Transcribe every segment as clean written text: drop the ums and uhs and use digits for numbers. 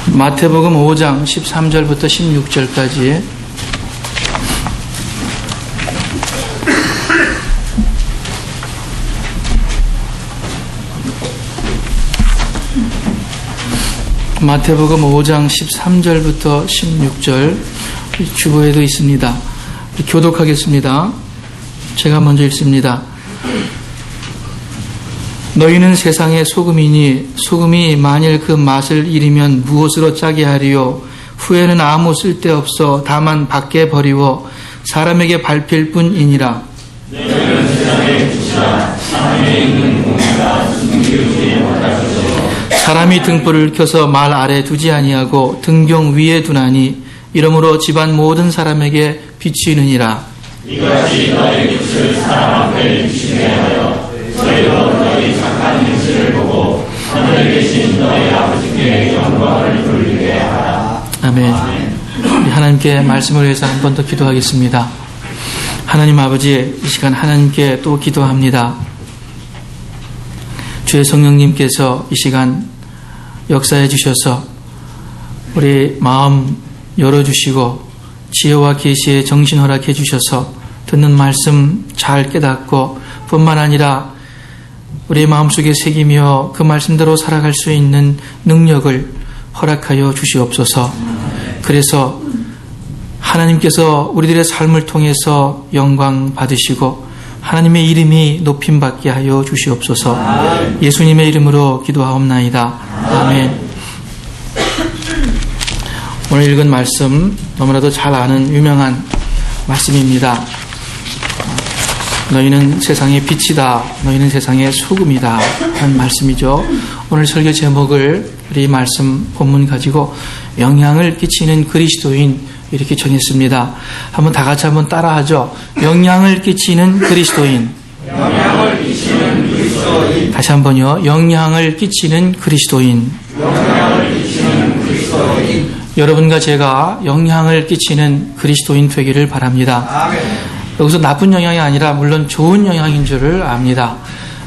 마태복음 5장 13절부터 16절까지 마태복음 5장 13절부터 16절 주보에도 있습니다. 교독하겠습니다. 제가 먼저 읽습니다. 너희는 세상의 소금이니 소금이 만일 그 맛을 잃으면 무엇으로 짜게 하리요? 후에는 아무 쓸데없어 다만 밖에 버리워 사람에게 밟힐 뿐이니라. 너희는 세상의 빛이라 사람에 있는 공이라 숨기우지 못하소서. 사람이 등불을 켜서 말 아래 두지 아니하고 등경 위에 두나니 이러므로 집안 모든 사람에게 비추이느니라. 이같이 너희 빛을 사람 앞에 비추게 하여 너희로 너희 착한 행실을 보고 하늘에 계신 너희 아버지께 영광을 돌리게 하라. 아멘. 우리 하나님께 말씀을 위해서 한 번 더 기도하겠습니다. 하나님 아버지, 이 시간 하나님께 또 기도합니다. 주의 성령님께서 이 시간 역사해 주셔서 우리 마음 열어주시고 지혜와 계시에 정신 허락해 주셔서 듣는 말씀 잘 깨닫고 뿐만 아니라 우리 마음속에 새기며 그 말씀대로 살아갈 수 있는 능력을 허락하여 주시옵소서. 그래서 하나님께서 우리들의 삶을 통해서 영광 받으시고 하나님의 이름이 높임받게 하여 주시옵소서. 예수님의 이름으로 기도하옵나이다. 아멘. 오늘 읽은 말씀 너무나도 잘 아는 유명한 말씀입니다. 너희는 세상의 빛이다. 너희는 세상의 소금이다. 하는 말씀이죠. 오늘 설교 제목을 우리 말씀 본문 가지고 영향을 끼치는 그리스도인 이렇게 정했습니다. 한번 다 같이 한번 따라하죠. 영향을 끼치는 그리스도인. 영향을 끼치는 그리스도인. 다시 한번요. 영향을 끼치는 그리스도인. 영향을 끼치는 그리스도인. 여러분과 제가 영향을 끼치는 그리스도인 되기를 바랍니다. 아멘. 여기서 나쁜 영향이 아니라 물론 좋은 영향인 줄을 압니다.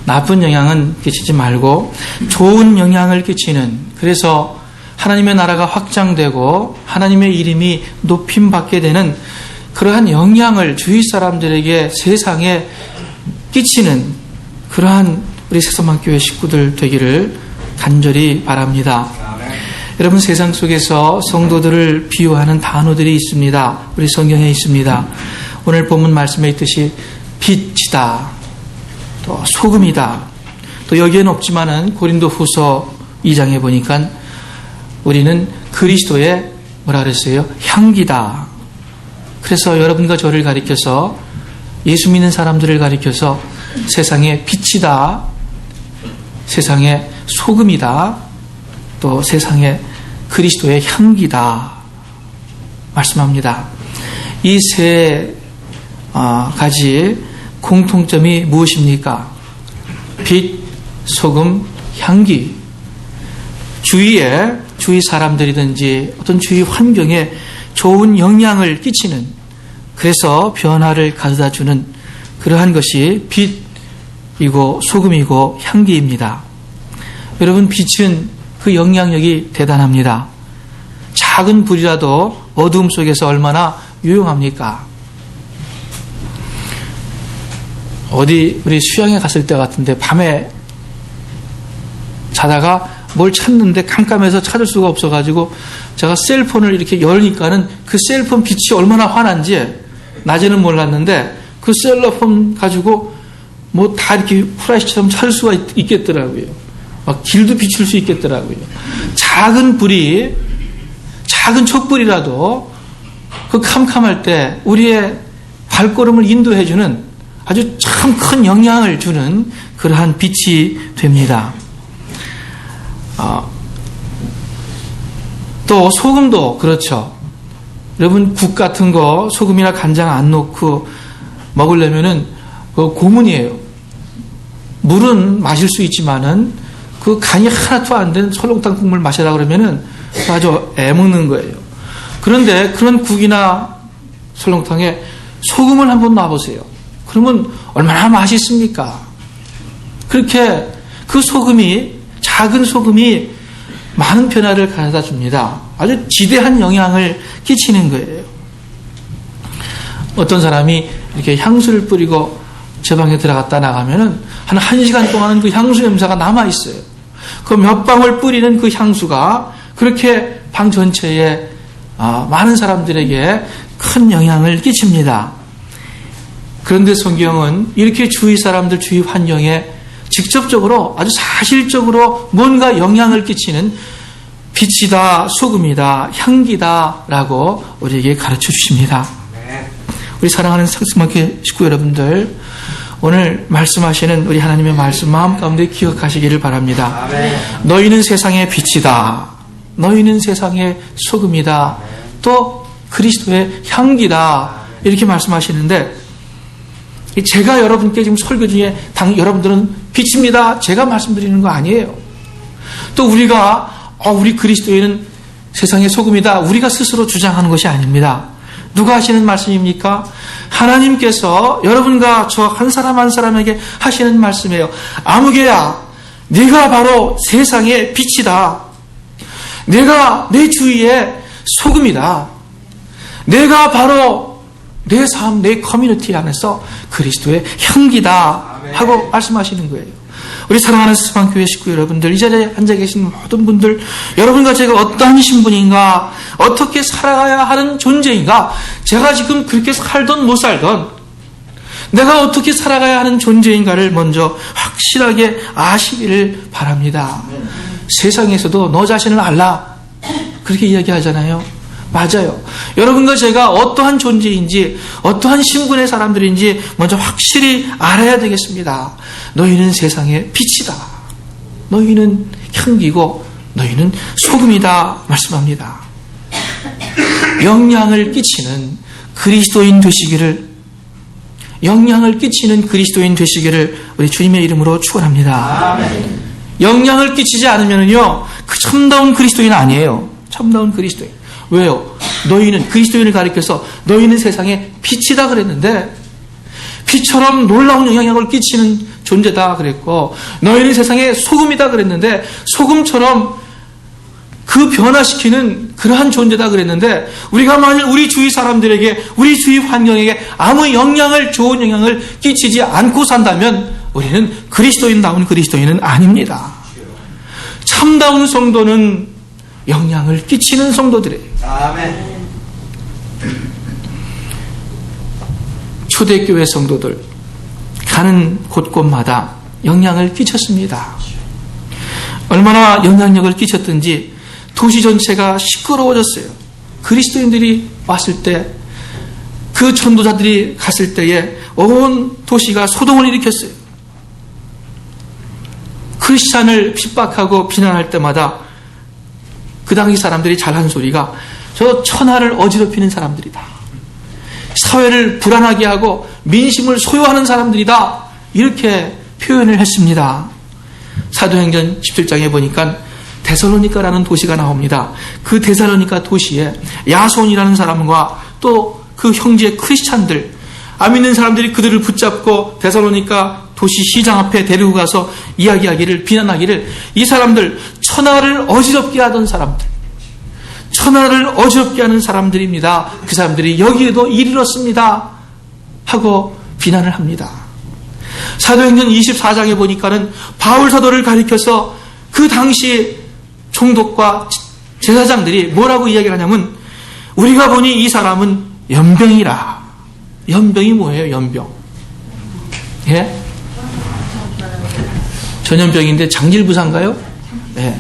나쁜 영향은 끼치지 말고 좋은 영향을 끼치는, 그래서 하나님의 나라가 확장되고 하나님의 이름이 높임받게 되는 그러한 영향을 주위 사람들에게 세상에 끼치는 그러한 우리 새소망교회 식구들 되기를 간절히 바랍니다. 여러분, 세상 속에서 성도들을 비유하는 단어들이 있습니다. 우리 성경에 있습니다. 오늘 본문 말씀에 있듯이 빛이다, 또 소금이다, 또 여기에는 없지만은 고린도 후서 2장에 보니까 우리는 그리스도의 뭐라 그랬어요? 향기다. 그래서 여러분과 저를 가리켜서 예수 믿는 사람들을 가리켜서 세상의 빛이다, 세상의 소금이다, 또 세상의 그리스도의 향기다 말씀합니다. 이 세 가지 공통점이 무엇입니까? 빛, 소금, 향기. 주위 사람들이든지 어떤 주위 환경에 좋은 영향을 끼치는, 그래서 변화를 가져다 주는 그러한 것이 빛이고 소금이고 향기입니다. 여러분, 빛은 그 영향력이 대단합니다. 작은 불이라도 어두움 속에서 얼마나 유용합니까? 어디 우리 수영에 갔을 때 같은데 밤에 자다가 뭘 찾는데 깜깜해서 찾을 수가 없어가지고 제가 셀폰을 이렇게 열니까는 그 셀폰 빛이 얼마나 환한지 낮에는 몰랐는데 그 셀러폰 가지고 뭐 다 이렇게 후라이처럼 찾을 수가 있겠더라고요. 막 길도 비출 수 있겠더라고요. 작은 불이, 작은 촛불이라도 그 캄캄할 때 우리의 발걸음을 인도해주는 아주 참 큰 영향을 주는 그러한 빛이 됩니다. 또 소금도 그렇죠. 여러분, 국 같은 거 소금이나 간장 안 넣고 먹으려면은 그 고문이에요. 물은 마실 수 있지만은 그 간이 하나도 안 된 설렁탕 국물 마시라 그러면은 아주 애먹는 거예요. 그런데 그런 국이나 설렁탕에 소금을 한번 놔보세요. 그러면 얼마나 맛있습니까? 그렇게 그 소금이, 작은 소금이 많은 변화를 가져다 줍니다. 아주 지대한 영향을 끼치는 거예요. 어떤 사람이 이렇게 향수를 뿌리고 제 방에 들어갔다 나가면은 한 1시간 동안은 그 향수 냄새가 남아있어요. 그 몇 방울 뿌리는 그 향수가 그렇게 방 전체에 많은 사람들에게 큰 영향을 끼칩니다. 그런데 성경은 이렇게 주위 사람들, 주위 환경에 직접적으로 아주 사실적으로 뭔가 영향을 끼치는 빛이다, 소금이다, 향기다 라고 우리에게 가르쳐 주십니다. 우리 사랑하는 성스마켓 식구 여러분들, 오늘 말씀하시는 우리 하나님의 말씀 마음 가운데 기억하시기를 바랍니다. 너희는 세상의 빛이다. 너희는 세상의 소금이다. 또 그리스도의 향기다. 이렇게 말씀하시는데, 제가 여러분께 지금 설교 중에 여러분들은 빛입니다. 제가 말씀드리는 거 아니에요. 또 우리가 우리 그리스도인은 세상의 소금이다. 우리가 스스로 주장하는 것이 아닙니다. 누가 하시는 말씀입니까? 하나님께서 여러분과 저 한 사람 한 사람에게 하시는 말씀이에요. 아무개야, 네가 바로 세상의 빛이다. 내가 내 주위의 소금이다. 내가 바로 내 삶, 내 커뮤니티 안에서 그리스도의 향기다 하고 말씀하시는 거예요. 우리 사랑하는 스스방교회 식구 여러분들, 이 자리에 앉아 계신 모든 분들, 여러분과 제가 어떠한 신분인가, 어떻게 살아가야 하는 존재인가, 제가 지금 그렇게 살던 못 살던 내가 어떻게 살아가야 하는 존재인가를 먼저 확실하게 아시기를 바랍니다. 세상에서도 너 자신을 알라, 그렇게 이야기하잖아요. 맞아요. 여러분과 제가 어떠한 존재인지, 어떠한 신분의 사람들인지 먼저 확실히 알아야 되겠습니다. 너희는 세상의 빛이다. 너희는 향기고 너희는 소금이다 말씀합니다. 영향을 끼치는 그리스도인 되시기를, 영향을 끼치는 그리스도인 되시기를 우리 주님의 이름으로 축원합니다. 영향을 끼치지 않으면요, 그 참다운 그리스도인 아니에요. 참다운 그리스도인. 왜요? 너희는, 그리스도인을 가리켜서 너희는 세상의 빛이다 그랬는데, 빛처럼 놀라운 영향력을 끼치는 존재다 그랬고, 너희는 세상의 소금이다 그랬는데, 소금처럼 그 변화시키는 그러한 존재다 그랬는데, 우리가 만일 우리 주위 사람들에게, 우리 주위 환경에게 아무 영향을, 좋은 영향을 끼치지 않고 산다면 우리는 그리스도인다운 그리스도인은 아닙니다. 참다운 성도는 영향을 끼치는 성도들이에요. 아멘. 초대교회 성도들 가는 곳곳마다 영향을 끼쳤습니다. 얼마나 영향력을 끼쳤든지 도시 전체가 시끄러워졌어요. 그리스도인들이 왔을 때, 그 전도자들이 갔을 때에 온 도시가 소동을 일으켰어요. 크리스찬을 핍박하고 비난할 때마다 그 당시 사람들이 잘한 소리가 저 천하를 어지럽히는 사람들이다. 사회를 불안하게 하고 민심을 소요하는 사람들이다. 이렇게 표현을 했습니다. 사도행전 17장에 보니까 데살로니가라는 도시가 나옵니다. 그 데살로니가 도시에 야손이라는 사람과 또 그 형제 크리스찬들, 안 믿는 사람들이 그들을 붙잡고 데살로니가 도시 시장 앞에 데리고 가서 이야기하기를, 비난하기를, 이 사람들 천하를 어지럽게 하던 사람들, 천하를 어지럽게 하는 사람들입니다. 그 사람들이 여기에도 이르렀습니다 하고 비난을 합니다. 사도행전 24장에 보니까는 바울 사도를 가리켜서 그 당시 총독과 제사장들이 뭐라고 이야기를 하냐면, 우리가 보니 이 사람은 연병이라. 연병이 뭐예요? 연병. 예? 전염병인데 장질부사인가요? 예.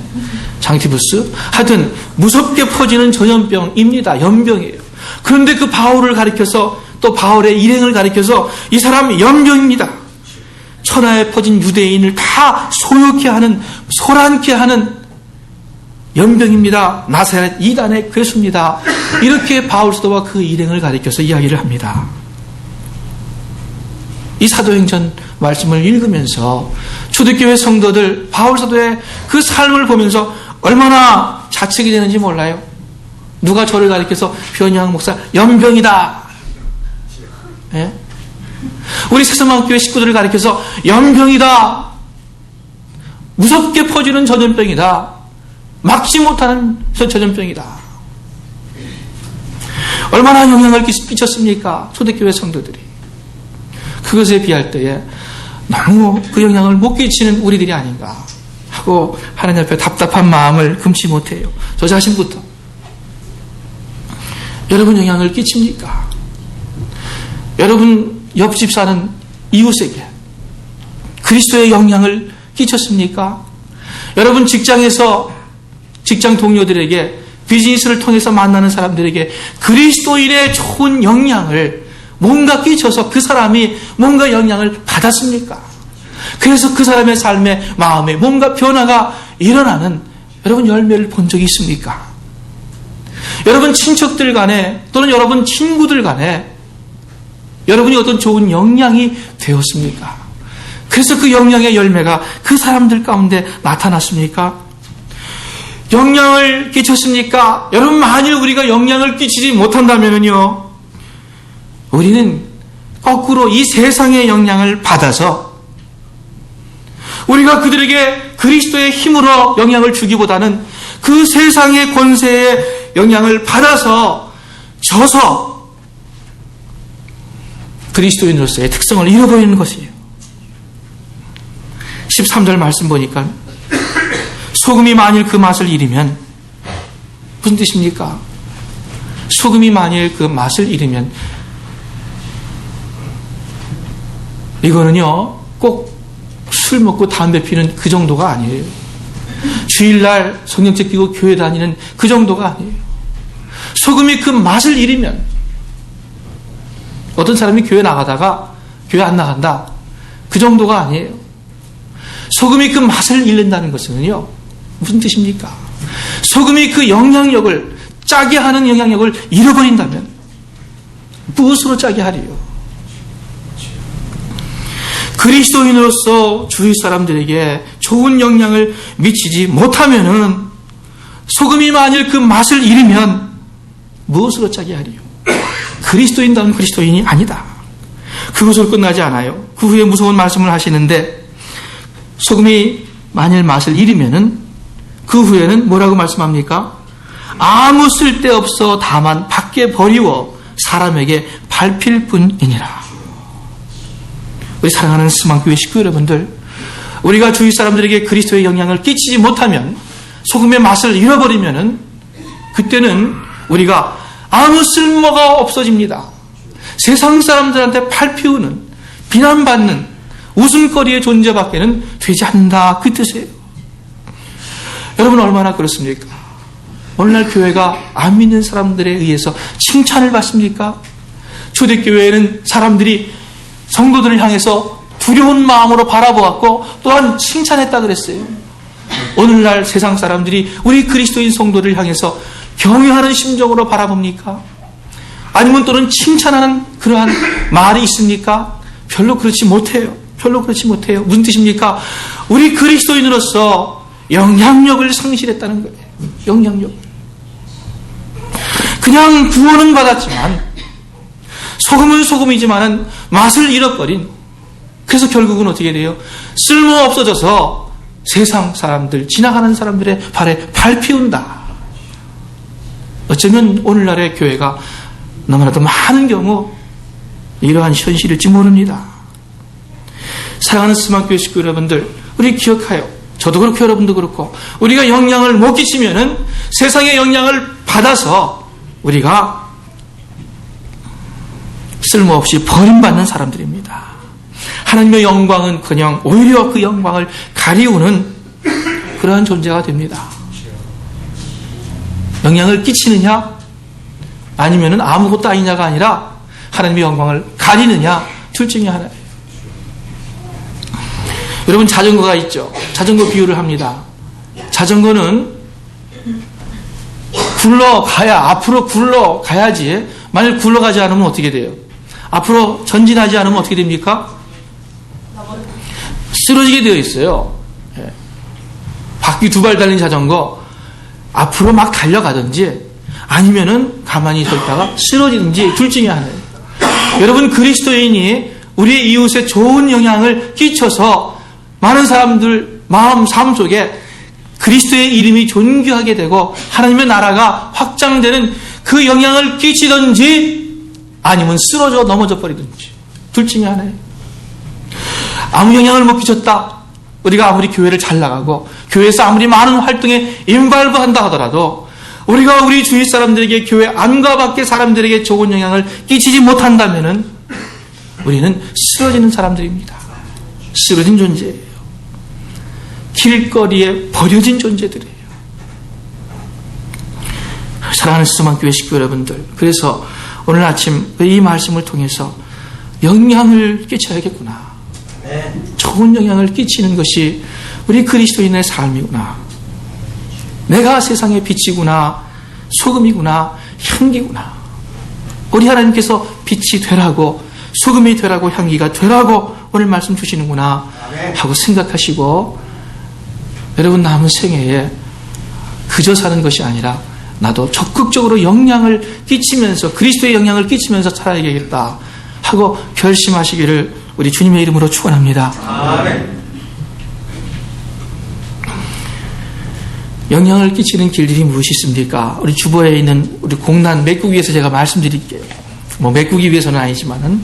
장티부스? 하여튼 무섭게 퍼지는 전염병입니다. 연병이에요. 그런데 그 바울을 가리켜서, 또 바울의 일행을 가리켜서 이 사람은 연병입니다. 천하에 퍼진 유대인을 다 소욕케 하는, 소란케 하는 연병입니다. 나사렛 이단의 괴수입니다. 이렇게 바울 사도와 그 일행을 가리켜서 이야기를 합니다. 이 사도행전 말씀을 읽으면서 초대교회 성도들, 바울 사도의 그 삶을 보면서 얼마나 자책이 되는지 몰라요. 누가 저를 가리켜서 변희양 목사 연병이다. 예? 우리 새서만교회 식구들을 가리켜서 연병이다. 무섭게 퍼지는 전염병이다. 막지 못하는 전염병이다. 얼마나 영향을 끼쳤습니까? 초대교회 성도들이. 그것에 비할 때에 너무 그 영향을 못 끼치는 우리들이 아닌가 하고 하나님 앞에 답답한 마음을 금치 못해요. 저 자신부터. 여러분 영향을 끼칩니까? 여러분 옆집 사는 이웃에게 그리스도의 영향을 끼쳤습니까? 여러분 직장에서 직장 동료들에게 비즈니스를 통해서 만나는 사람들에게 그리스도인의 좋은 영향을 뭔가 끼쳐서 그 사람이 뭔가 영향을 받았습니까? 그래서 그 사람의 삶에 마음에 뭔가 변화가 일어나는 여러분 열매를 본 적이 있습니까? 여러분 친척들 간에 또는 여러분 친구들 간에 여러분이 어떤 좋은 영향이 되었습니까? 그래서 그 영향의 열매가 그 사람들 가운데 나타났습니까? 영향을 끼쳤습니까? 여러분 만일 우리가 영향을 끼치지 못한다면요, 우리는 거꾸로 이 세상의 영향을 받아서 우리가 그들에게 그리스도의 힘으로 영향을 주기보다는 그 세상의 권세의 영향을 받아서 져서 그리스도인으로서의 특성을 잃어버리는 것이에요. 13절 말씀 보니까 소금이 만일 그 맛을 잃으면 무슨 뜻입니까? 소금이 만일 그 맛을 잃으면 이거는요 꼭 술 먹고 담배 피는 그 정도가 아니에요. 주일날 성경책 끼고 교회 다니는 그 정도가 아니에요. 소금이 그 맛을 잃으면 어떤 사람이 교회 나가다가 교회 안 나간다 그 정도가 아니에요. 소금이 그 맛을 잃는다는 것은요 무슨 뜻입니까? 소금이 그 영향력을 짜게 하는 영향력을 잃어버린다면 무엇으로 짜게 하리요? 그리스도인으로서 주위 사람들에게 좋은 영향을 미치지 못하면은 소금이 만일 그 맛을 잃으면 무엇으로 짜게 하리요? 그리스도인다운 그리스도인이 아니다. 그것으로 끝나지 않아요. 그 후에 무서운 말씀을 하시는데 소금이 만일 맛을 잃으면은 그 후에는 뭐라고 말씀합니까? 아무 쓸데없어 다만 밖에 버리워 사람에게 밟힐 뿐이니라. 우리 사랑하는 스망교회 식구 여러분들, 우리가 주위 사람들에게 그리스도의 영향을 끼치지 못하면 소금의 맛을 잃어버리면은 그때는 우리가 아무 쓸모가 없어집니다. 세상 사람들한테 밟히우는 비난받는 웃음거리의 존재밖에는 되지 않는다 그 뜻이에요. 여러분 얼마나 그렇습니까? 오늘날 교회가 안 믿는 사람들에 의해서 칭찬을 받습니까? 초대교회에는 사람들이 성도들을 향해서 두려운 마음으로 바라보았고 또한 칭찬했다 그랬어요. 오늘날 세상 사람들이 우리 그리스도인 성도를 향해서 경외하는 심정으로 바라봅니까? 아니면 또는 칭찬하는 그러한 말이 있습니까? 별로 그렇지 못해요. 별로 그렇지 못해요. 무슨 뜻입니까? 우리 그리스도인으로서 영향력을 상실했다는 거예요. 영향력. 그냥 구원은 받았지만 소금은 소금이지만은 맛을 잃어버린, 그래서 결국은 어떻게 돼요? 쓸모없어져서 세상 사람들, 지나가는 사람들의 발에 밟히운다. 어쩌면 오늘날의 교회가 너무나도 많은 경우 이러한 현실일지 모릅니다. 사랑하는 스마교회 식구 여러분들, 우리 기억하여, 저도 그렇고 여러분도 그렇고, 우리가 영향을 못 끼치면은 세상의 영향을 받아서 우리가 쓸모없이 버림받는 사람들입니다. 하나님의 영광은 그냥 오히려 그 영광을 가리우는 그러한 존재가 됩니다. 영향을 끼치느냐 아니면은 아무것도 아니냐가 아니라 하나님의 영광을 가리느냐, 둘 중에 하나예요. 여러분 자전거가 있죠. 자전거 비유를 합니다. 자전거는 굴러가야, 앞으로 굴러가야지, 만일 굴러가지 않으면 어떻게 돼요? 앞으로 전진하지 않으면 어떻게 됩니까? 쓰러지게 되어 있어요. 바퀴 두 발 달린 자전거 앞으로 막 달려가든지 아니면은 가만히 서 있다가 쓰러지든지 둘 중에 하나예요. 여러분 그리스도인이 우리의 이웃에 좋은 영향을 끼쳐서 많은 사람들 마음 삶 속에 그리스도의 이름이 존귀하게 되고 하나님의 나라가 확장되는 그 영향을 끼치든지 아니면 쓰러져 넘어져 버리든지 둘 중에 하나예요. 아무 영향을 못 끼쳤다. 우리가 아무리 교회를 잘 나가고 교회에서 아무리 많은 활동에 인발부한다 하더라도 우리가 우리 주위 사람들에게 교회 안과 밖의 사람들에게 좋은 영향을 끼치지 못한다면은 우리는 쓰러지는 사람들입니다. 쓰러진 존재예요. 길거리에 버려진 존재들이에요. 사랑하는 수만교회 식구 여러분들, 그래서 오늘 아침 이 말씀을 통해서 영향을 끼쳐야겠구나. 좋은 영향을 끼치는 것이 우리 그리스도인의 삶이구나. 내가 세상의 빛이구나, 소금이구나, 향기구나. 우리 하나님께서 빛이 되라고, 소금이 되라고, 향기가 되라고 오늘 말씀 주시는구나 하고 생각하시고, 여러분 남은 생애에 그저 사는 것이 아니라 나도 적극적으로 영향을 끼치면서, 그리스도의 영향을 끼치면서 살아야겠다 하고 결심하시기를 우리 주님의 이름으로 축원합니다. 아멘. 영향을 끼치는 길들이 무엇이 있습니까? 우리 주보에 있는 우리 공란 메꾸기 위해서 제가 말씀드릴게요. 뭐 메꾸기 위해서는 아니지만은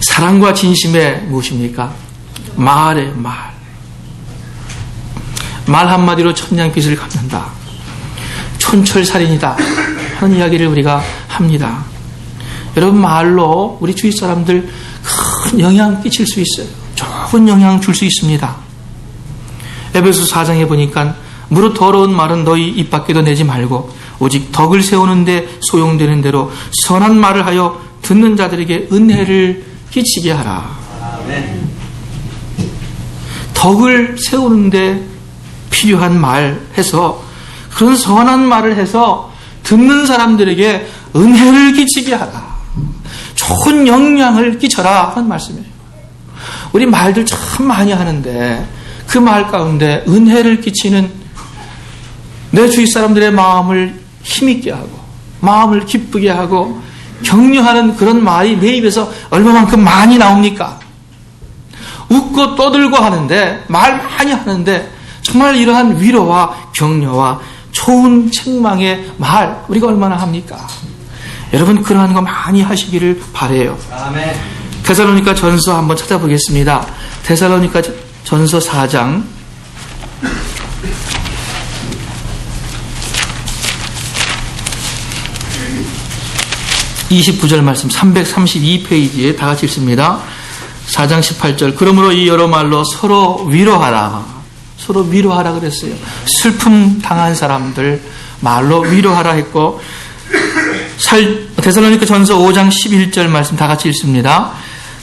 사랑과 진심의 무엇입니까? 말이에요. 말 한마디로 천냥빚을 갚는다. 촌철살인이다 하는 이야기를 우리가 합니다. 여러분, 말로 우리 주위 사람들 큰 영향 끼칠 수 있어요. 좋은 영향 줄 수 있습니다. 에베소 4장에 보니까 무릇 더러운 말은 너희 입 밖에도 내지 말고 오직 덕을 세우는데 소용되는 대로 선한 말을 하여 듣는 자들에게 은혜를 끼치게 하라. 아멘. 덕을 세우는데 필요한 말 해서, 그런 선한 말을 해서 듣는 사람들에게 은혜를 끼치게 하라. 좋은 영향을 끼쳐라 하는 말씀이에요. 우리 말들 참 많이 하는데 그 말 가운데 은혜를 끼치는, 내 주위 사람들의 마음을 힘있게 하고 마음을 기쁘게 하고 격려하는 그런 말이 내 입에서 얼마만큼 많이 나옵니까? 웃고 떠들고 하는데, 말 많이 하는데 정말 이러한 위로와 격려와 좋은 책망의 말 우리가 얼마나 합니까? 여러분, 그러한 거 많이 하시기를 바라요. 아멘. 데살로니가 전서 한번 찾아보겠습니다. 데살로니가 전서 4장 29절 말씀, 332페이지에 다 같이 읽습니다. 4장 18절. 그러므로 이 여러 말로 서로 위로하라. 서로 위로하라 그랬어요. 슬픔 당한 사람들 말로 위로하라 했고, 데살로니가 전서 5장 11절 말씀 다 같이 읽습니다.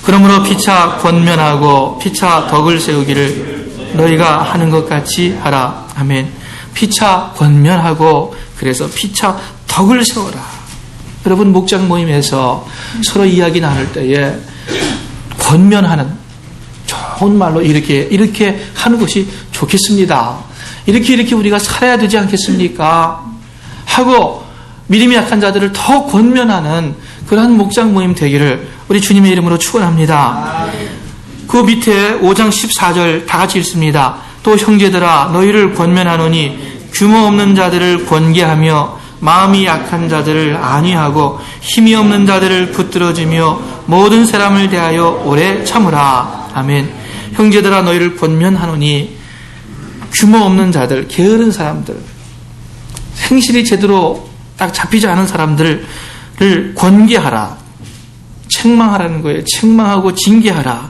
그러므로 피차 권면하고 피차 덕을 세우기를 너희가 하는 것 같이 하라. 아멘. 피차 권면하고, 그래서 피차 덕을 세워라. 여러분, 목장 모임에서 서로 이야기 나눌 때에 권면하는 좋은 말로 이렇게 하는 것이 좋겠습니다. 이렇게 우리가 살아야 되지 않겠습니까? 하고 믿음이 약한 자들을 더 권면하는 그러한 목장 모임 되기를 우리 주님의 이름으로 축원합니다. 그 밑에 5장 14절 다 같이 읽습니다. 또 형제들아, 너희를 권면하노니 규모 없는 자들을 권계하며 마음이 약한 자들을 안위하고 힘이 없는 자들을 붙들어주며 모든 사람을 대하여 오래 참으라. 아멘. 형제들아, 너희를 권면하노니 규모 없는 자들, 게으른 사람들, 행실이 제대로 딱 잡히지 않은 사람들을 권계하라. 책망하라는 거예요. 책망하고 징계하라.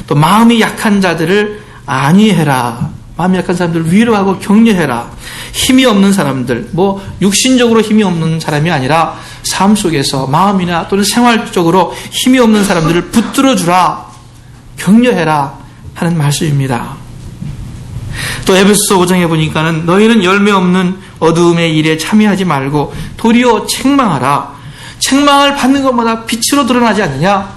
또 마음이 약한 자들을 안위해라. 마음이 약한 사람들을 위로하고 격려해라. 힘이 없는 사람들, 뭐 육신적으로 힘이 없는 사람이 아니라 삶 속에서 마음이나 또는 생활적으로 힘이 없는 사람들을 붙들어주라, 격려해라 하는 말씀입니다. 또 에베소서 5장에 보니까는 너희는 열매 없는 어두움의 일에 참여하지 말고 도리어 책망하라. 책망을 받는 것마다 빛으로 드러나지 않느냐?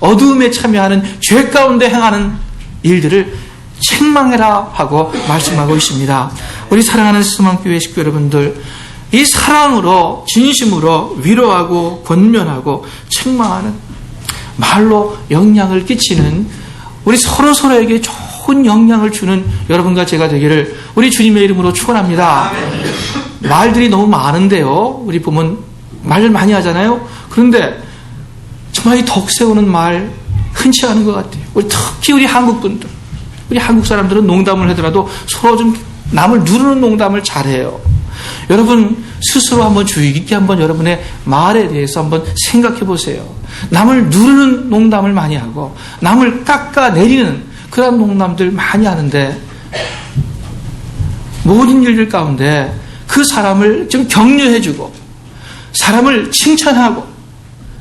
어두움에 참여하는 죄 가운데 행하는 일들을 책망해라 하고 말씀하고 있습니다. 우리 사랑하는 스스만교회 식구 여러분들, 이 사랑으로 진심으로 위로하고 권면하고 책망하는 말로 영향을 끼치는 우리 서로에게 좋은 영향을 주는 여러분과 제가 되기를 우리 주님의 이름으로 축원합니다. 말들이 너무 많은데요. 우리 보면 말을 많이 하잖아요. 그런데 정말 이 덕 세우는 말 흔치 않은 것 같아요. 특히 우리 한국 분들, 우리 한국 사람들은 농담을 하더라도 서로 좀 남을 누르는 농담을 잘해요. 여러분 스스로 한번 주의 깊게 한번 여러분의 말에 대해서 한번 생각해 보세요. 남을 누르는 농담을 많이 하고 남을 깎아내리는 그런 농담들 많이 하는데 모든 일들 가운데 그 사람을 좀 격려해주고 사람을 칭찬하고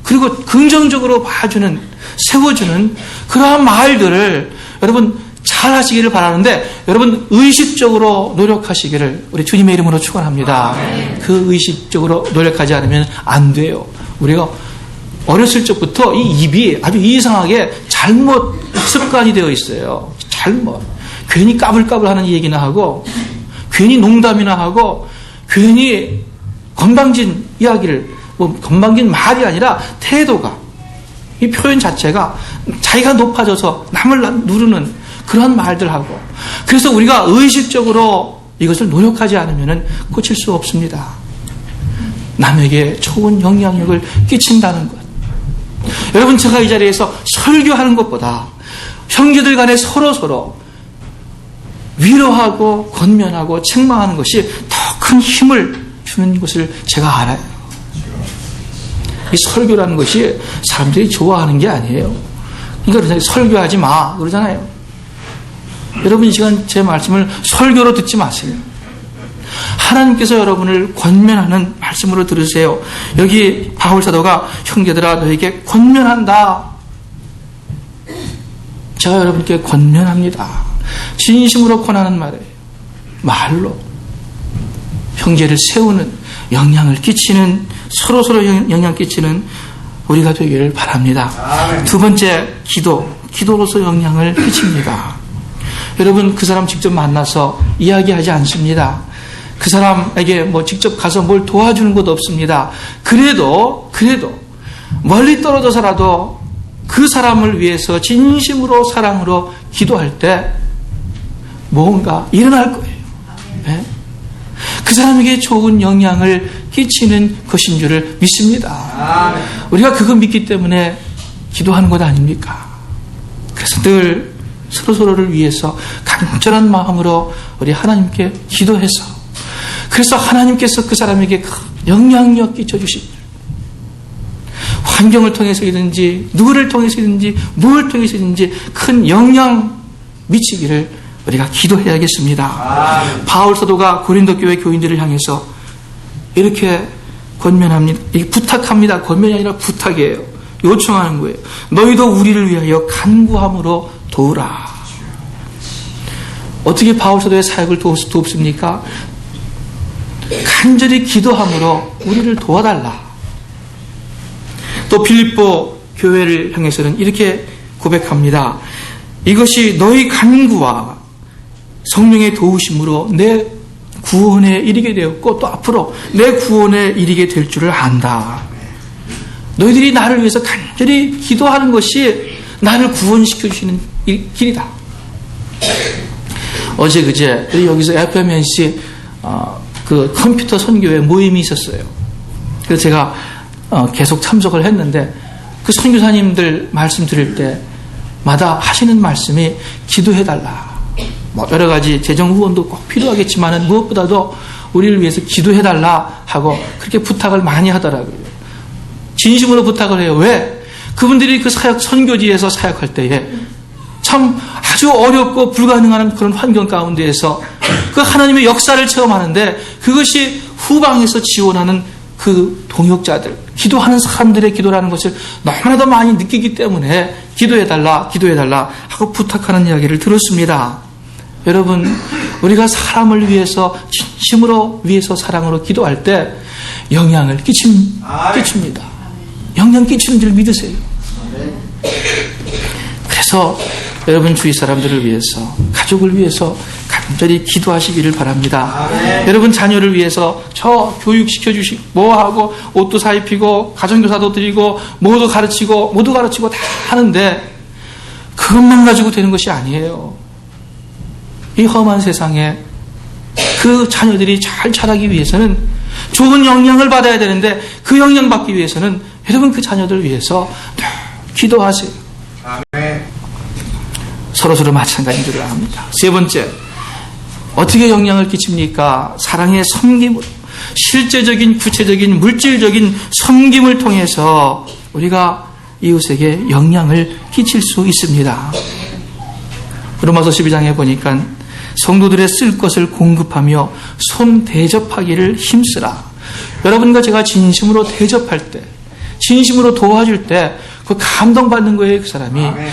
그리고 긍정적으로 봐주는 세워주는 그러한 말들을 여러분 잘 하시기를 바라는데 여러분 의식적으로 노력하시기를 우리 주님의 이름으로 축원합니다. 그 의식적으로 노력하지 않으면 안 돼요. 우리가 어렸을 적부터 이 입이 아주 이상하게 잘못 습관이 되어 있어요. 잘못. 괜히 까불까불하는 얘기나 하고 괜히 농담이나 하고 괜히 건방진 이야기를 건방진 말이 아니라 태도가 이 표현 자체가 자기가 높아져서 남을 누르는 그런 말들 하고 그래서 우리가 의식적으로 이것을 노력하지 않으면 고칠 수 없습니다. 남에게 좋은 영향력을 끼친다는 것. 여러분 제가 이 자리에서 설교하는 것보다 형제들 간에 서로 위로하고 권면하고 책망하는 것이 더 큰 힘을 주는 것을 제가 알아요. 이 설교라는 것이 사람들이 좋아하는 게 아니에요. 그러니까 설교하지 마 그러잖아요. 여러분 이 시간 제 말씀을 설교로 듣지 마세요. 하나님께서 여러분을 권면하는 말씀으로 들으세요. 여기 바울 사도가 형제들아 너에게 권면한다. 제가 여러분께 권면합니다. 진심으로 권하는 말이에요. 말로 형제를 세우는 영향을 끼치는 서로 영향 끼치는 우리가 되기를 바랍니다. 두 번째 기도로서 영향을 끼칩니다. 여러분 그 사람 직접 만나서 이야기하지 않습니다. 그 사람에게 직접 가서 뭘 도와주는 것도 없습니다. 그래도 멀리 떨어져서라도 그 사람을 위해서 진심으로 사랑으로 기도할 때 뭔가 일어날 거예요. 네? 그 사람에게 좋은 영향을 끼치는 것인 줄을 믿습니다. 우리가 그거 믿기 때문에 기도하는 것 아닙니까? 그래서 늘 서로를 위해서 간절한 마음으로 우리 하나님께 기도해서 그래서 하나님께서 그 사람에게 영향력 끼쳐주십니다. 환경을 통해서이든지 누구를 통해서이든지 뭘 통해서이든지 큰 영향 미치기를 우리가 기도해야겠습니다. 바울 사도가 고린도 교회 교인들을 향해서 이렇게 권면합니다. 부탁합니다. 권면이 아니라 부탁이에요. 요청하는 거예요. 너희도 우리를 위하여 간구함으로 도우라. 어떻게 바울 사도의 사역을 돕습니까? 간절히 기도함으로 우리를 도와달라. 또 빌립보 교회를 향해서는 이렇게 고백합니다. 이것이 너희 간구와 성령의 도우심으로 내 구원에 이르게 되었고 또 앞으로 내 구원에 이르게 될 줄을 안다. 너희들이 나를 위해서 간절히 기도하는 것이 나를 구원시켜 주시는 길이다. 어제 그제 여기서 FMNC 그 컴퓨터 선교회 모임이 있었어요. 그래서 제가 계속 참석을 했는데 그 선교사님들 말씀 드릴 때마다 하시는 말씀이 기도해달라. 여러 가지 재정 후원도 꼭 필요하겠지만은 무엇보다도 우리를 위해서 기도해달라 하고 그렇게 부탁을 많이 하더라고요. 진심으로 부탁을 해요. 왜? 그분들이 그 선교지에서 사역할 때에 참 아주 어렵고 불가능한 그런 환경 가운데에서 그 하나님의 역사를 체험하는데 그것이 후방에서 지원하는 그 동역자들, 기도하는 사람들의 기도라는 것을 너무나도 많이 느끼기 때문에 기도해달라 하고 부탁하는 이야기를 들었습니다. 여러분, 우리가 사람을 위해서 진심으로 위해서 사랑으로 기도할 때 영향을 끼칩니다. 영향 끼치는 줄 믿으세요. 그래서 여러분 주위 사람들을 위해서, 가족을 위해서 간절히 기도하시기를 바랍니다. 여러분 자녀를 위해서 저 교육시켜 주시고 뭐하고 옷도 사입히고 가정교사도 드리고 모두 가르치고 다 하는데 그것만 가지고 되는 것이 아니에요. 이 험한 세상에 그 자녀들이 잘 자라기 위해서는 좋은 영향을 받아야 되는데 그 영향 받기 위해서는 여러분 그 자녀들을 위해서 기도하세요. 아멘. 서로서로 마찬가지인 줄 압니다. 세 번째, 어떻게 영향을 끼칩니까? 사랑의 섬김으로, 실제적인 구체적인 물질적인 섬김을 통해서 우리가 이웃에게 영향을 끼칠 수 있습니다. 로마서 12장에 보니까 성도들의 쓸 것을 공급하며 손 대접하기를 힘쓰라. 여러분과 제가 진심으로 대접할 때, 진심으로 도와줄 때 그 감동받는 거예요. 그 사람이. 아멘.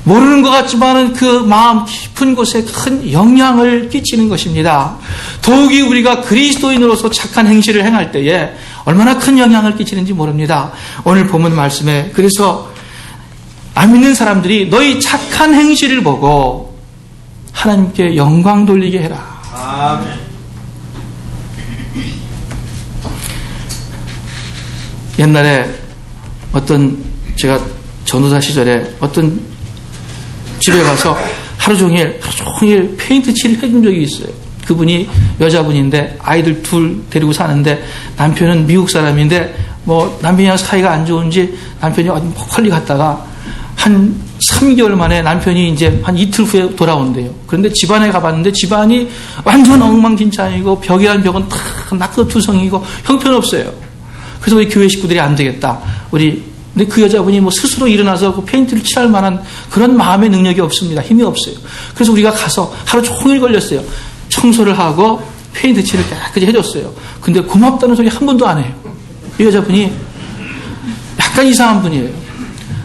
모르는 것 같지만 그 마음 깊은 곳에 큰 영향을 끼치는 것입니다. 더욱이 우리가 그리스도인으로서 착한 행실을 행할 때에 얼마나 큰 영향을 끼치는지 모릅니다. 오늘 본문 말씀에 그래서 안 믿는 사람들이 너희 착한 행실을 보고 하나님께 영광 돌리게 해라. 아멘. 옛날에 제가 전도사 시절에 어떤 집에 가서 하루 종일 페인트 칠을 해준 적이 있어요. 그분이 여자분인데 아이들 둘 데리고 사는데 남편은 미국 사람인데 남편이랑 사이가 안 좋은지 남편이 어디 멀리 갔다가 한 3개월 만에 남편이 이제 한 이틀 후에 돌아온대요. 그런데 집안에 가봤는데 집안이 완전 엉망진창이고 벽이란 벽은 다 낙서투성이고 형편없어요. 그래서 우리 교회 식구들이 안 되겠다. 근데 그 여자분이 스스로 일어나서 그 페인트를 칠할 만한 그런 마음의 능력이 없습니다. 힘이 없어요. 그래서 우리가 가서 하루 종일 걸렸어요. 청소를 하고 페인트 칠을 깨끗이 해줬어요. 근데 고맙다는 소리 한 번도 안 해요. 이 여자분이 약간 이상한 분이에요.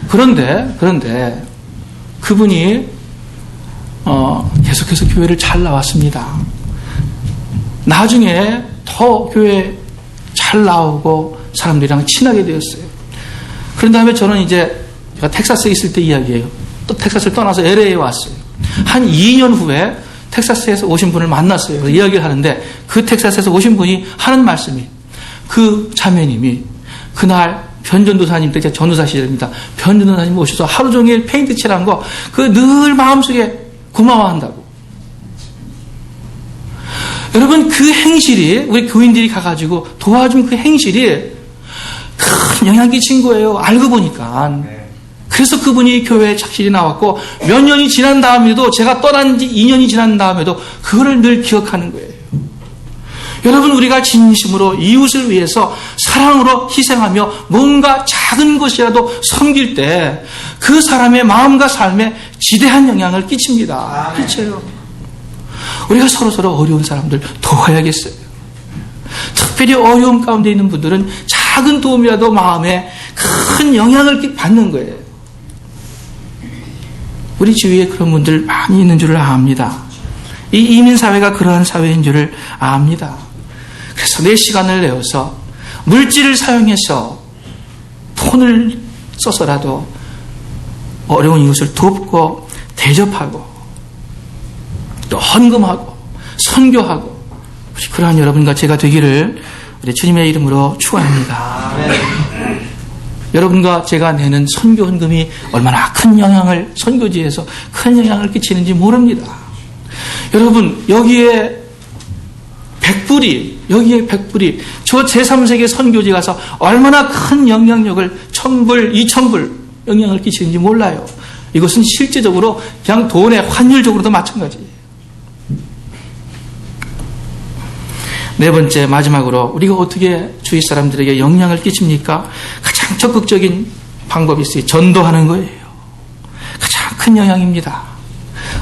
그런데 그분이 계속해서 교회를 잘 나왔습니다. 나중에 더 교회 잘 나오고 사람들이랑 친하게 되었어요. 그런 다음에 저는 제가 텍사스에 있을 때 이야기예요. 또 텍사스를 떠나서 LA에 왔어요. 한 2년 후에 텍사스에서 오신 분을 만났어요. 이야기를 하는데 그 텍사스에서 오신 분이 하는 말씀이 그 자매님이 그날 변전도사님 때 제가 전도사 시절입니다. 변전도사님 오셔서 하루 종일 페인트 칠한 거 그 늘 마음속에 고마워한다고. 여러분 그 행실이 우리 교인들이 가가지고 도와준 그 행실이 큰 영향 끼친 거예요. 알고 보니까. 그래서 그분이 교회에 착실히 나왔고 몇 년이 지난 다음에도 제가 떠난 지 2년이 지난 다음에도 그거를 늘 기억하는 거예요. 여러분 우리가 진심으로 이웃을 위해서 사랑으로 희생하며 뭔가 작은 것이라도 섬길 때 그 사람의 마음과 삶에 지대한 영향을 끼칩니다. 끼쳐요. 우리가 서로서로 어려운 사람들 도와야겠어요. 특별히 어려움 가운데 있는 분들은 작은 도움이라도 마음에 큰 영향을 받는 거예요. 우리 주위에 그런 분들 많이 있는 줄을 압니다. 이 이민사회가 그러한 사회인 줄을 압니다. 그래서 내 시간을 내어서 물질을 사용해서 돈을 써서라도 어려운 이웃을 돕고 대접하고 또 헌금하고 선교하고 그러한 여러분과 제가 되기를 우리 주님의 이름으로 축원합니다. 여러분과 제가 내는 선교 헌금이 얼마나 큰 영향을 선교지에서 큰 영향을 끼치는지 모릅니다. 여러분 여기에 100불이 저 제3세계 선교지 가서 얼마나 큰 영향력을 1000불, 2000불 영향을 끼치는지 몰라요. 이것은 실제적으로 그냥 돈의 환율적으로도 마찬가지예요. 네 번째 마지막으로 우리가 어떻게 주위 사람들에게 영향을 끼칩니까? 가장 적극적인 방법이 있어요. 전도하는 거예요. 가장 큰 영향입니다.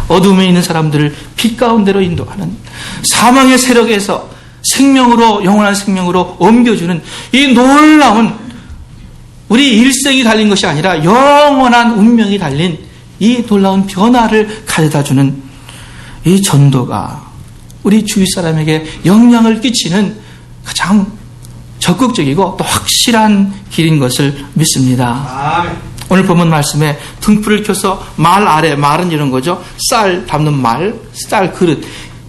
어둠에 있는 사람들을 빛 가운데로 인도하는 사망의 세력에서 생명으로 영원한 생명으로 옮겨주는 이 놀라운 우리 일생이 달린 것이 아니라 영원한 운명이 달린 이 놀라운 변화를 가져다주는 이 전도가 우리 주위 사람에게 영향을 끼치는 가장 적극적이고 또 확실한 길인 것을 믿습니다. 오늘 본문 말씀에 등불을 켜서 말 아래, 말은 이런 거죠. 쌀 담는 말, 쌀 그릇.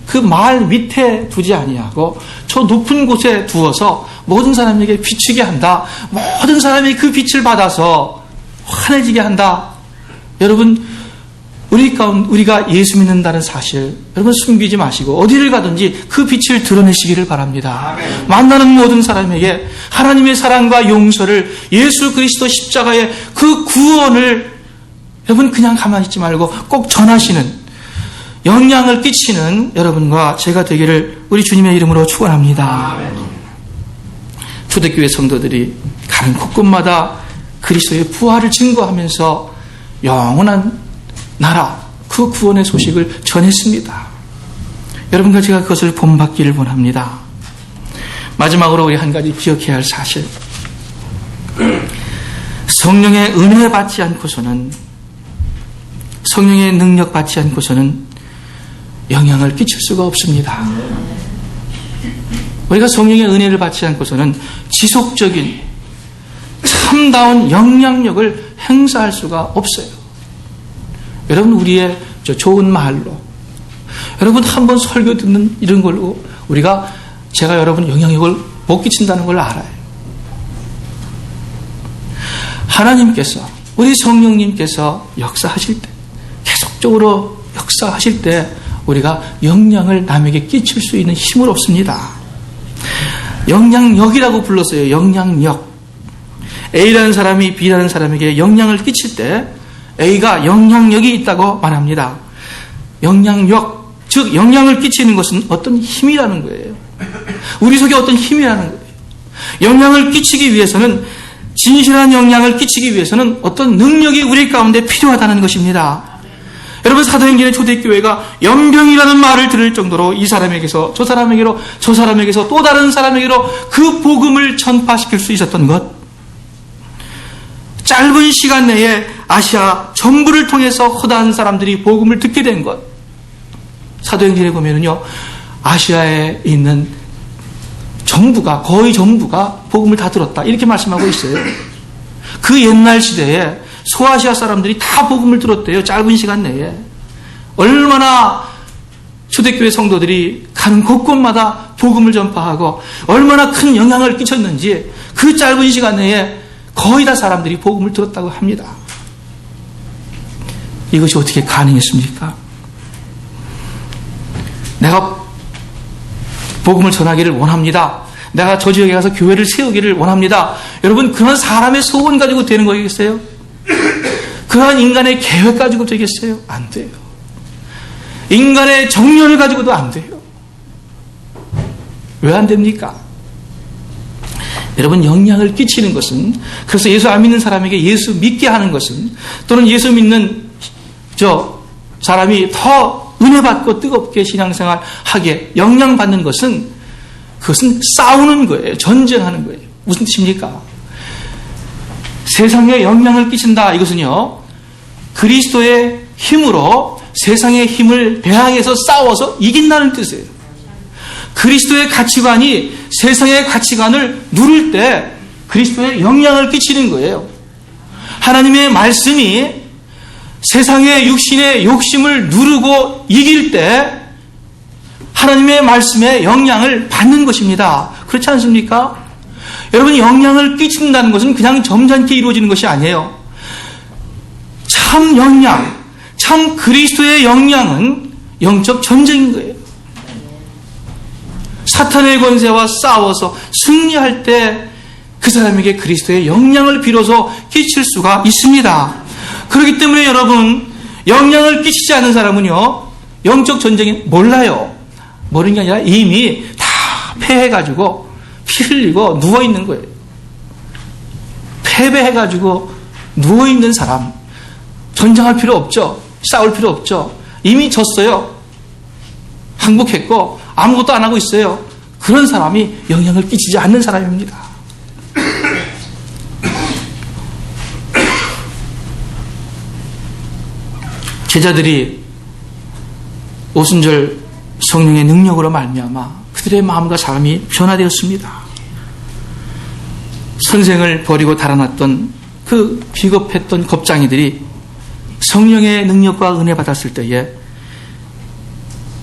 그 말 밑에 두지 아니하고 저 높은 곳에 두어서 모든 사람에게 비추게 한다. 모든 사람이 그 빛을 받아서 환해지게 한다. 여러분, 우리가 예수 믿는다는 사실, 여러분 숨기지 마시고 어디를 가든지 그 빛을 드러내시기를 바랍니다. 아멘. 만나는 모든 사람에게 하나님의 사랑과 용서를, 예수 그리스도 십자가의 그 구원을 여러분 그냥 가만히 있지 말고 꼭 전하시는, 영향을 끼치는 여러분과 제가 되기를 우리 주님의 이름으로 축원합니다. 아멘. 초대교회 성도들이 가는 곳곳마다 그리스도의 부활을 증거하면서 영원한 나라, 그 구원의 소식을 전했습니다. 여러분과 제가 그것을 본받기를 원합니다. 마지막으로 우리 한 가지 기억해야 할 사실, 성령의 은혜 받지 않고서는, 성령의 능력 받지 않고서는 영향을 끼칠 수가 없습니다. 우리가 성령의 은혜를 받지 않고서는 지속적인 참다운 영향력을 행사할 수가 없어요. 여러분, 우리의 좋은 말로, 여러분 한번 설교 듣는 이런 걸로 제가 여러분 영향력을 못 끼친다는 걸 알아요. 하나님께서, 우리 성령님께서 역사하실 때, 계속적으로 역사하실 때 우리가 영향을 남에게 끼칠 수 있는 힘은 없습니다. 영향력이라고 불렀어요. 영향력. A라는 사람이 B라는 사람에게 영향을 끼칠 때 A가 영향력이 있다고 말합니다. 영향력, 즉 영향을 끼치는 것은 어떤 힘이라는 거예요. 우리 속에 어떤 힘이라는 거예요. 영향을 끼치기 위해서는, 진실한 영향을 끼치기 위해서는 어떤 능력이 우리 가운데 필요하다는 것입니다. 여러분, 사도행전의 초대교회가 연병이라는 말을 들을 정도로 이 사람에게서 저 사람에게로, 저 사람에게서 또 다른 사람에게로 그 복음을 전파시킬 수 있었던 것, 짧은 시간 내에 아시아 전부를 통해서 허다한 사람들이 복음을 듣게 된 것. 사도행전에 보면은요, 아시아에 있는 전부가, 거의 전부가 복음을 다 들었다, 이렇게 말씀하고 있어요. 그 옛날 시대에 소아시아 사람들이 다 복음을 들었대요. 짧은 시간 내에. 얼마나 초대교회 성도들이 가는 곳곳마다 복음을 전파하고 얼마나 큰 영향을 끼쳤는지, 그 짧은 시간 내에 거의 다 사람들이 복음을 들었다고 합니다. 이것이 어떻게 가능했습니까? 내가 복음을 전하기를 원합니다. 내가 저 지역에 가서 교회를 세우기를 원합니다. 여러분, 그런 사람의 소원 가지고 되는 거겠어요? 그러한 인간의 계획 가지고 되겠어요? 안 돼요. 인간의 정년을 가지고도 안 돼요. 왜 안 됩니까? 여러분, 영향을 끼치는 것은, 그래서 예수 안 믿는 사람에게 예수 믿게 하는 것은, 또는 예수 믿는 사람이 더 은혜 받고 뜨겁게 신앙생활 하게 영향받는 것은, 그것은 싸우는 거예요. 전쟁하는 거예요. 무슨 뜻입니까? 세상에 영향을 끼친다. 이것은요, 그리스도의 힘으로 세상의 힘을 대항해서 싸워서 이긴다는 뜻이에요. 그리스도의 가치관이 세상의 가치관을 누릴 때 그리스도의 영향을 끼치는 거예요. 하나님의 말씀이 세상의 육신의 욕심을 누르고 이길 때 하나님의 말씀에 영향을 받는 것입니다. 그렇지 않습니까? 여러분, 영향을 끼친다는 것은 그냥 점잖게 이루어지는 것이 아니에요. 참 영향, 참 그리스도의 영향은 영적 전쟁인 거예요. 사탄의 권세와 싸워서 승리할 때 그 사람에게 그리스도의 영향을 비로소 끼칠 수가 있습니다. 그렇기 때문에 여러분, 영향을 끼치지 않는 사람은요, 영적 전쟁이 몰라요. 모르는 게 아니라 이미 다 패해가지고 피 흘리고 누워있는 거예요. 패배해가지고 누워있는 사람, 전쟁할 필요 없죠. 싸울 필요 없죠. 이미 졌어요. 항복했고 아무것도 안 하고 있어요. 그런 사람이 영향을 끼치지 않는 사람입니다. 제자들이 오순절 성령의 능력으로 말미암아 그들의 마음과 삶이 변화되었습니다. 선생을 버리고 달아났던 그 비겁했던 겁장이들이 성령의 능력과 은혜 받았을 때에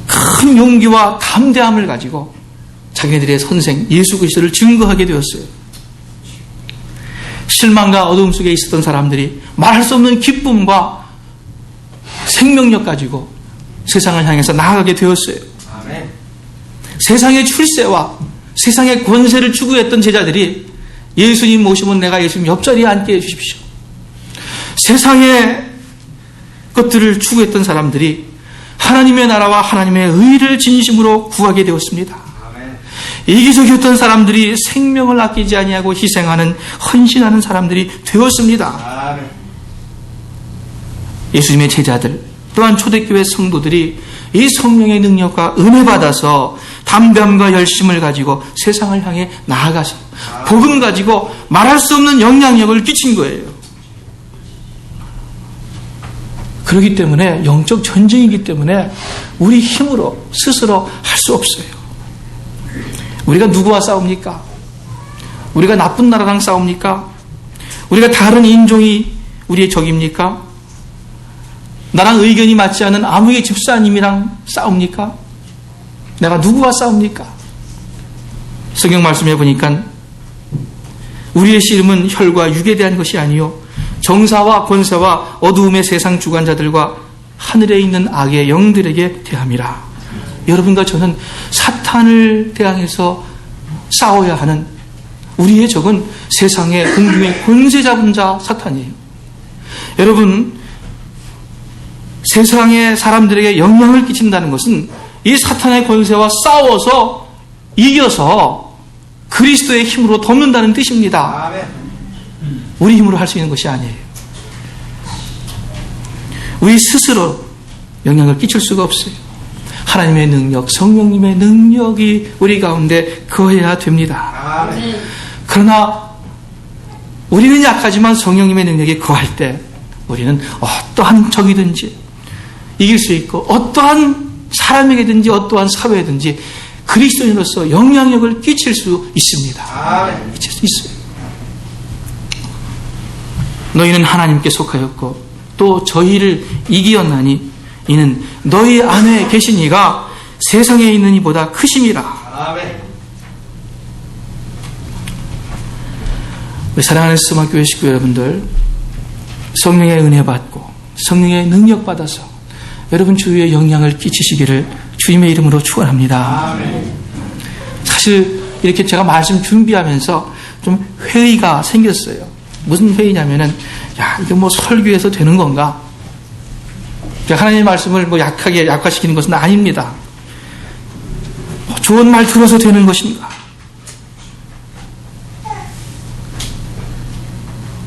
큰 용기와 담대함을 가지고 자기네들의 선생 예수 그리스도를 증거하게 되었어요. 실망과 어두움 속에 있었던 사람들이 말할 수 없는 기쁨과 생명력 가지고 세상을 향해서 나아가게 되었어요. 아멘. 세상의 출세와 세상의 권세를 추구했던 제자들이 예수님 모시면 내가 예수님 옆자리에 앉게 해주십시오. 세상의 것들을 추구했던 사람들이 하나님의 나라와 하나님의 의를 진심으로 구하게 되었습니다. 아멘. 이기적이었던 사람들이 생명을 아끼지 아니하고 희생하는 헌신하는 사람들이 되었습니다. 아멘. 예수님의 제자들 또한 초대교회 성도들이 이 성령의 능력과 은혜 받아서 담대함과 열심을 가지고 세상을 향해 나아가서 복음 가지고 말할 수 없는 영향력을 끼친 거예요. 그렇기 때문에 영적 전쟁이기 때문에 우리 힘으로 스스로 할 수 없어요. 우리가 누구와 싸웁니까? 우리가 나쁜 나라랑 싸웁니까? 우리가 다른 인종이 우리의 적입니까? 나랑 의견이 맞지 않은 아무의 집사님이랑 싸웁니까? 내가 누구와 싸웁니까? 성경 말씀해 보니까 우리의 씨름은 혈과 육에 대한 것이 아니요 정사와 권세와 어두움의 세상 주관자들과 하늘에 있는 악의 영들에게 대함이라. 여러분과 저는 사탄을 대항해서 싸워야 하는 우리의 적은 세상의 공중의 권세 잡은 자 사탄이에요. 여러분, 세상의 사람들에게 영향을 끼친다는 것은 이 사탄의 권세와 싸워서 이겨서 그리스도의 힘으로 덮는다는 뜻입니다. 아멘. 우리 힘으로 할 수 있는 것이 아니에요. 우리 스스로 영향을 끼칠 수가 없어요. 하나님의 능력, 성령님의 능력이 우리 가운데 거해야 됩니다. 아멘. 그러나 우리는 약하지만 성령님의 능력이 거할 때 우리는 어떠한 적이든지 이길 수 있고 어떠한 사람에게든지 어떠한 사회에든지 그리스도인으로서 영향력을 끼칠 수 있습니다. 아멘. 끼칠 수 있어요. 너희는 하나님께 속하였고 또 저희를 이기었나니 이는 너희 안에 계신 이가 세상에 있는 이보다 크심이라. 아멘. 우리 사랑하는 스마교회 식구 여러분들, 성령의 은혜 받고 성령의 능력 받아서 여러분 주위에 영향을 끼치시기를 주님의 이름으로 축원합니다. 아멘. 사실 이렇게 제가 말씀 준비하면서 좀 회의가 생겼어요. 무슨 회의냐면은 이게 뭐 설교해서 되는 건가? 하나님의 말씀을 뭐 약화시키는 것은 아닙니다. 좋은 말 들어서 되는 것인가?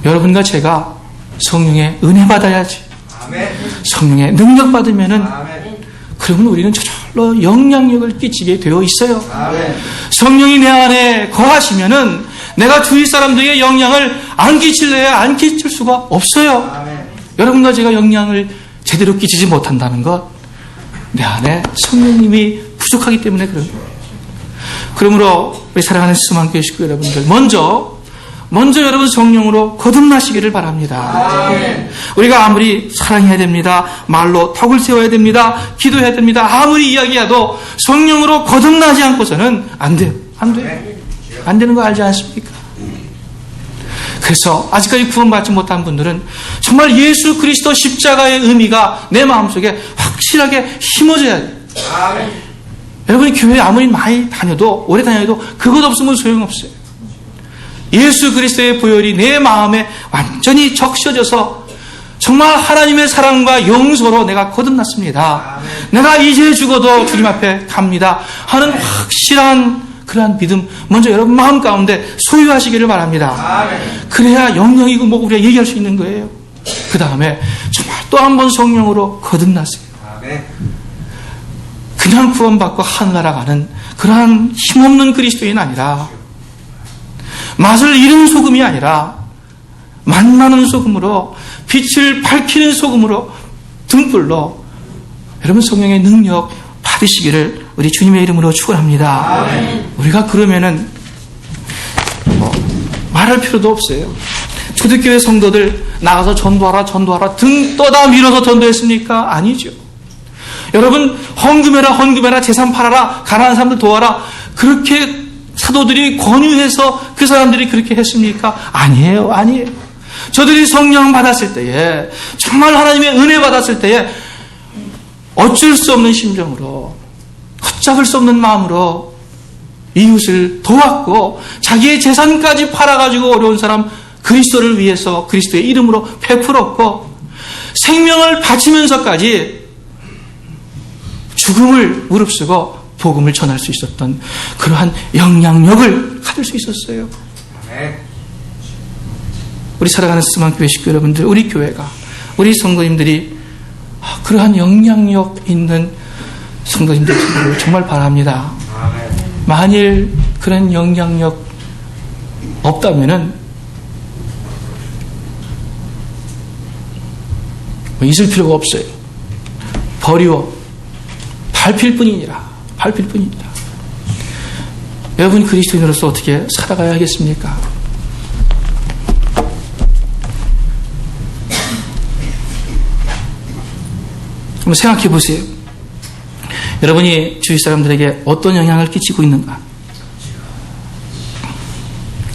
여러분과 제가 성령의 은혜 받아야지. 아멘. 성령의 능력 받으면은 아멘. 그러면 우리는 저절로 영향력을 끼치게 되어 있어요. 아멘. 성령이 내 안에 거하시면은 내가 주위 사람들에게 영향을 안 끼칠래야 안 끼칠 수가 없어요. 아멘. 여러분과 제가 영향을 제대로 끼치지 못한다는 것, 내 안에 성령님이 부족하기 때문에 그런 거예요. 그러므로 우리 사랑하는 스마교회 식구 여러분들, 먼저 여러분 성령으로 거듭나시기를 바랍니다. 아멘. 우리가 아무리 사랑해야 됩니다. 말로 턱을 세워야 됩니다. 기도해야 됩니다. 아무리 이야기해도 성령으로 거듭나지 않고서는 안 돼요. 안 돼요. 안 되는 거 알지 않습니까? 그래서 아직까지 구원받지 못한 분들은 정말 예수 그리스도 십자가의 의미가 내 마음속에 확실하게 심어져야 돼요. 아멘. 여러분이 교회 아무리 많이 다녀도 오래 다녀도 그것 없으면 소용없어요. 예수 그리스도의 보혈이 내 마음에 완전히 적셔져서 정말 하나님의 사랑과 용서로 내가 거듭났습니다. 아멘. 내가 이제 죽어도 주님 앞에 갑니다 하는 확실한 그러한 믿음 먼저 여러분 마음 가운데 소유하시기를 바랍니다. 아멘. 그래야 영영이고 뭐고 우리가 얘기할 수 있는 거예요. 그 다음에 정말 또 한 번 성령으로 거듭났어요. 아멘. 그냥 구원받고 하늘나라 가는 그러한 힘없는 그리스도인이 아니라 맛을 잃은 소금이 아니라 맛나는 소금으로 빛을 밝히는 소금으로 등불로 여러분 성령의 능력 받으시기를 우리 주님의 이름으로 축원합니다. 아멘. 우리가 그러면은 말할 필요도 없어요. 초대교회 성도들 나가서 전도하라 등 떠다 밀어서 전도했습니까? 아니죠. 여러분 헌금해라 재산 팔아라 가난한 사람들 도와라 그렇게 사도들이 권유해서 그 사람들이 그렇게 했습니까? 아니에요. 저들이 성령 받았을 때에 정말 하나님의 은혜 받았을 때에 어쩔 수 없는 심정으로, 걷잡을 수 없는 마음으로 이웃을 도왔고 자기의 재산까지 팔아가지고 어려운 사람 그리스도를 위해서 그리스도의 이름으로 베풀었고 생명을 바치면서까지 죽음을 무릅쓰고 복음을 전할 수 있었던 그러한 영향력을 가질 수 있었어요. 우리 살아가는 스스만교회 식구 여러분들, 우리 교회가, 우리 성도님들이 그러한 영향력 있는 성도님들 되기를 정말 바랍니다. 만일 그런 영향력 없다면은 있을 필요가 없어요. 버리고 밟힐 뿐이니라. 밟힐 뿐이니라. 여러분 그리스도인으로서 어떻게 살아가야 하겠습니까? 한번 생각해 보세요. 여러분이 주위 사람들에게 어떤 영향을 끼치고 있는가?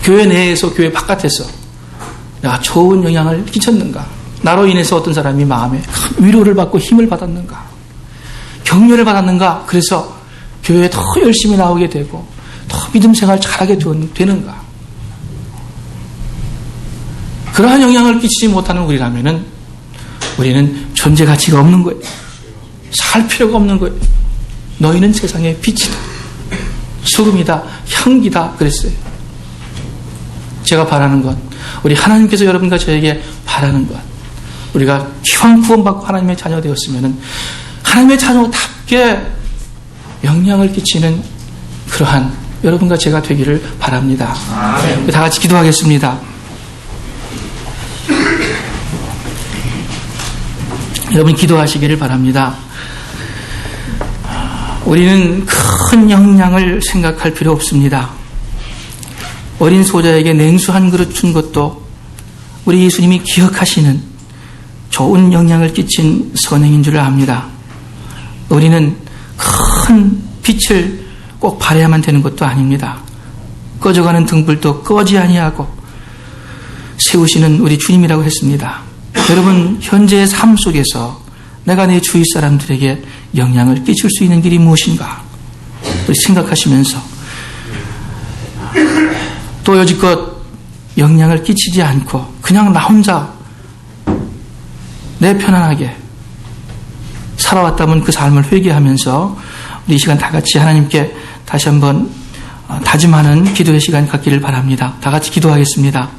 교회 내에서, 교회 바깥에서 내가 좋은 영향을 끼쳤는가? 나로 인해서 어떤 사람이 마음에 위로를 받고 힘을 받았는가? 격려를 받았는가? 그래서 교회에 더 열심히 나오게 되고 더 믿음 생활 잘하게 되는가? 그러한 영향을 끼치지 못하는 우리라면은 우리는 존재 가치가 없는 거예요. 살 필요가 없는 거예요. 너희는 세상의 빛이다. 소금이다. 향기다. 그랬어요. 제가 바라는 것, 우리 하나님께서 여러분과 저에게 바라는 것, 우리가 기왕 구원받고 하나님의 자녀 되었으면 하나님의 자녀답게 영향을 끼치는 그러한 여러분과 제가 되기를 바랍니다. 다 같이 기도하겠습니다. 여러분 기도하시기를 바랍니다. 우리는 큰 영향을 생각할 필요 없습니다. 어린 소자에게 냉수 한 그릇 준 것도 우리 예수님이 기억하시는 좋은 영향을 끼친 선행인 줄 압니다. 우리는 큰 빛을 꼭 발해야만 되는 것도 아닙니다. 꺼져가는 등불도 꺼지 아니하고 세우시는 우리 주님이라고 했습니다. 여러분 현재의 삶 속에서 내가 내 주위 사람들에게 영향을 끼칠 수 있는 길이 무엇인가? 우리 생각하시면서 또 여지껏 영향을 끼치지 않고 그냥 나 혼자 내 편안하게 살아왔다면 그 삶을 회개하면서 우리 이 시간 다 같이 하나님께 다시 한번 다짐하는 기도의 시간 갖기를 바랍니다. 다 같이 기도하겠습니다.